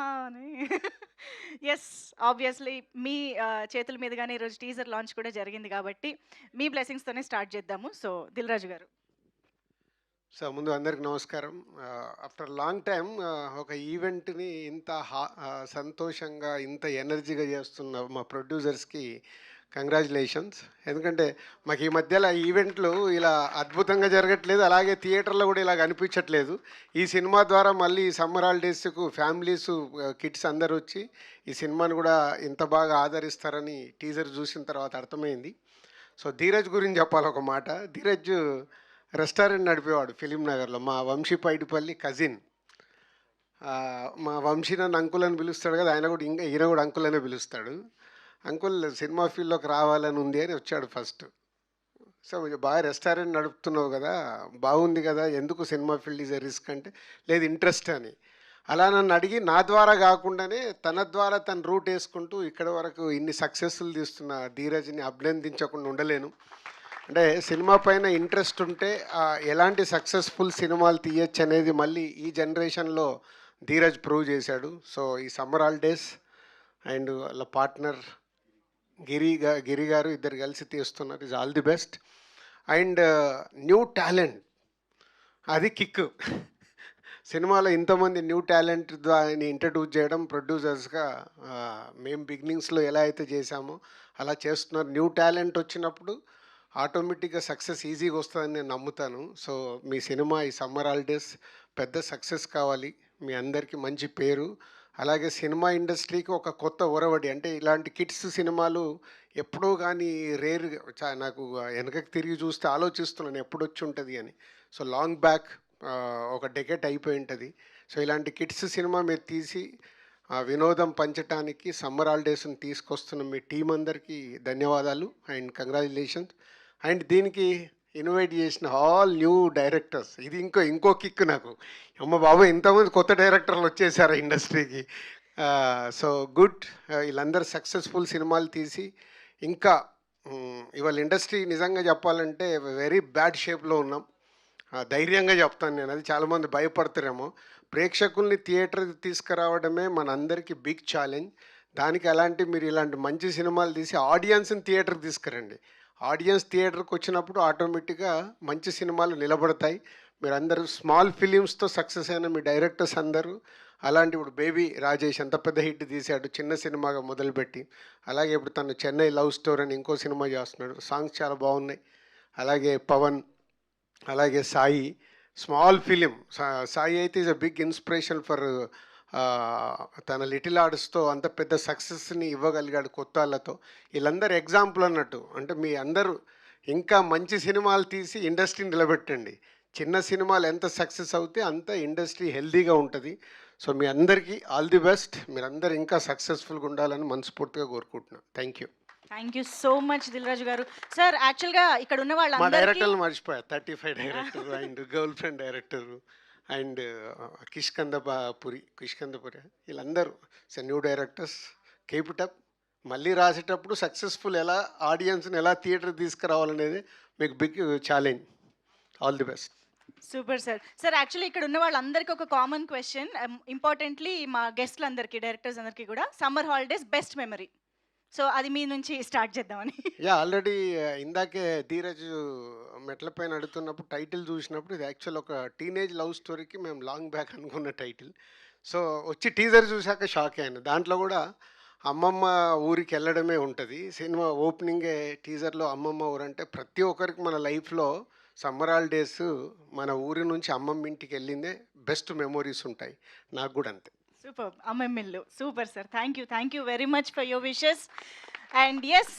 అని. Yes. Obviously మీ చేతుల మీదుగానే ఈరోజు టీజర్ లాంచ్ కూడా జరిగింది కాబట్టి, మీ బ్లెస్సింగ్స్‌తోనే స్టార్ట్ చేద్దాము. సో, దిల్ రాజు గారు. సో ముందు అందరికి నమస్కారం. ఆఫ్టర్ లాంగ్ టైమ్ ఒక ఈవెంట్ని ఇంత సంతోషంగా ఇంత ఎనర్జీగా చేస్తున్న మా ప్రొడ్యూసర్స్కి కంగ్రాచులేషన్స్. ఎందుకంటే మాకు ఈ మధ్యలో ఈవెంట్లు ఇలా అద్భుతంగా జరగట్లేదు, అలాగే థియేటర్లో కూడా ఇలా అనిపించట్లేదు. ఈ సినిమా ద్వారా మళ్ళీ సమ్మర్ హాలిడేస్కు ఫ్యామిలీస్ కిడ్స్ అందరు వచ్చి ఈ సినిమాని కూడా ఇంత బాగా ఆదరిస్తారని టీజర్ చూసిన తర్వాత అర్థమైంది. సో ధీరజ్ గురించి చెప్పాలి ఒక మాట. ధీరజ్ రెస్టారెంట్ నడిపేవాడు ఫిలిం నగర్లో. మా వంశీ పైడిపల్లి కజిన్. మా వంశీ నన్ను అంకుల్ అని పిలుస్తాడు కదా, ఆయన కూడా ఇంకా ఈయన కూడా అంకుల్ అనే పిలుస్తాడు. అంకుల్ సినిమా ఫీల్డ్లోకి రావాలని ఉంది అని వచ్చాడు ఫస్ట్. సో బాగా రెస్టారెంట్ నడుపుతున్నావు కదా, బాగుంది కదా, ఎందుకు cinema field is a risk అంటే, లేదు ఇంట్రెస్ట్ అని. అలా నన్ను అడిగి నా ద్వారా కాకుండానే తన ద్వారా తన రూట్ వేసుకుంటూ ఇక్కడ వరకు ఇన్ని సక్సెస్ఫుల్ తీస్తున్న ధీరజ్ని అభినందించకుండా ఉండలేను. అంటే సినిమా పైన ఇంట్రెస్ట్ ఉంటే ఎలాంటి సక్సెస్ఫుల్ సినిమాలు తీయచ్చు అనేది మళ్ళీ ఈ జనరేషన్లో ధీరజ్ ప్రూవ్ చేశాడు. సో ఈ సమ్మర్ హాలిడేస్ అండ్ వాళ్ళ పార్ట్నర్ గిరి గారు ఇద్దరు కలిసి తీస్తున్నారు. Is all the best. And new talent అది కిక్. సినిమాలో ఇంతమంది న్యూ టాలెంట్ దాన్ని ఇంట్రడ్యూస్ చేయడం ప్రొడ్యూసర్స్గా మేము బిగినింగ్స్లో ఎలా అయితే చేశామో అలా చేస్తున్నారు. న్యూ టాలెంట్ వచ్చినప్పుడు ఆటోమేటిక్గా సక్సెస్ ఈజీగా వస్తుందని నేను నమ్ముతాను. సో మీ సినిమా ఈ సమ్మర్ హాలిడేస్ పెద్ద సక్సెస్ కావాలి, మీ అందరికీ మంచి పేరు, అలాగే సినిమా ఇండస్ట్రీకి ఒక కొత్త ఒరవడి. అంటే ఇలాంటి కిడ్స్ సినిమాలు ఎప్పుడో కానీ రేర్. నాకు వెనకకి తిరిగి చూస్తే ఆలోచిస్తున్నాను ఎప్పుడు వచ్చి ఉంటుంది అని. సో లాంగ్ బ్యాక్ ఒక డెకెట్ అయిపోయి ఉంటుంది. సో ఇలాంటి కిడ్స్ సినిమా మీరు తీసి వినోదం పంచడానికి సమ్మర్ హాలిడేస్ని తీసుకొస్తున్న మీ టీం అందరికీ ధన్యవాదాలు అండ్ కంగ్రాచులేషన్స్. అండ్ దీనికి ఇన్వైట్ చేసిన ఆల్ న్యూ డైరెక్టర్స్, ఇది ఇంకో కిక్ నాకు. అమ్మ బాబు ఇంతమంది కొత్త డైరెక్టర్లు వచ్చేసారు ఇండస్ట్రీకి. So good. వీళ్ళందరూ సక్సెస్ఫుల్ సినిమాలు తీసి ఇంకా ఇవాళ ఇండస్ట్రీ నిజంగా చెప్పాలంటే వెరీ బ్యాడ్ షేప్లో ఉన్నాం. ధైర్యంగా చెప్తాను నేను, అది చాలామంది భయపడతారేమో. ప్రేక్షకుల్ని థియేటర్కి తీసుకురావడమే మనందరికీ బిగ్ ఛాలెంజ్. దానికి మీరు ఇలాంటి మంచి సినిమాలు తీసి ఆడియన్స్ని థియేటర్కి తీసుకురండి. ఆడియన్స్ థియేటర్కి వచ్చినప్పుడు ఆటోమేటిక్గా మంచి సినిమాలు నిలబడతాయి. మీరు అందరూ స్మాల్ ఫిలిమ్స్తో సక్సెస్ అయిన మీ డైరెక్టర్స్ అందరూ అలాంటి, ఇప్పుడు బేబీ రాజేష్ ఎంత పెద్ద హిట్ తీశాడు చిన్న సినిమాగా మొదలుపెట్టి. అలాగే ఇప్పుడు తను చెన్నై లవ్ స్టోరీ అని ఇంకో సినిమా చేస్తున్నాడు, సాంగ్స్ చాలా బాగున్నాయి. అలాగే పవన్, అలాగే సాయి, స్మాల్ ఫిలిం. సాయి అయితే is a big inspiration for తన లిటిల్ ఆర్ట్స్తో అంత పెద్ద సక్సెస్ని ఇవ్వగలిగాడు కొత్త వాళ్ళతో. వీళ్ళందరూ ఎగ్జాంపుల్ అన్నట్టు. అంటే మీ అందరూ ఇంకా మంచి సినిమాలు తీసి ఇండస్ట్రీని నిలబెట్టండి. చిన్న సినిమాలు ఎంత సక్సెస్ అవుతే అంత ఇండస్ట్రీ హెల్దీగా ఉంటుంది. సో మీ అందరికీ ఆల్ ది బెస్ట్. మీరందరూ ఇంకా సక్సెస్ఫుల్గా ఉండాలని మనస్ఫూర్తిగా కోరుకుంటున్నాను. Thank you. Thank you so much Dil Raju గారు. సార్ యాక్చువల్గా ఇక్కడ ఉన్న మా వాళ్ళందరికీ డైరెక్టర్లు మర్చిపోయా, 35 director and girl friend director and Kishkindhapuri వీళ్ళందరూ new directors. Keep it up. మళ్ళీ రాసేటప్పుడు సక్సెస్ఫుల్ ఎలా ఆడియన్స్ని ఎలా థియేటర్ తీసుకురావాలనేది మీకు big challenge. All the best. Super sir. Sir actually ఇక్కడ ఉన్న వాళ్ళందరికీ ఒక కామన్ క్వశ్చన్, ఇంపార్టెంట్లీ మా గెస్ట్లందరికీ, డైరెక్టర్స్ అందరికీ కూడా, summer holidays best memory. So అది మీ నుంచి స్టార్ట్ చేద్దామని. ఆల్రెడీ ఇందాకే ధీరజ్ మెట్లపైన అడుగుతున్నప్పుడు టైటిల్ చూసినప్పుడు ఇది యాక్చువల్ ఒక టీనేజ్ లవ్ స్టోరీకి మేము లాంగ్ బ్యాక్ అనుకున్న టైటిల్. సో వచ్చి టీజర్ చూశాక షాక్ అయ్యాను. దాంట్లో కూడా అమ్మమ్మ ఊరికి వెళ్ళడమే ఉంటుంది. సినిమా ఓపెనింగే టీజర్లో అమ్మమ్మ ఊరు అంటే ప్రతి ఒక్కరికి మన లైఫ్లో సమ్మర్ హాలిడేస్ మన ఊరి నుంచి అమ్మమ్మ ఇంటికి వెళ్ళిందే బెస్ట్ మెమొరీస్ ఉంటాయి. నాకు కూడా అంతే. సూపర్. అమ్మమ్మిల్లు. Super sir. Thank you very much for your wishes. And yes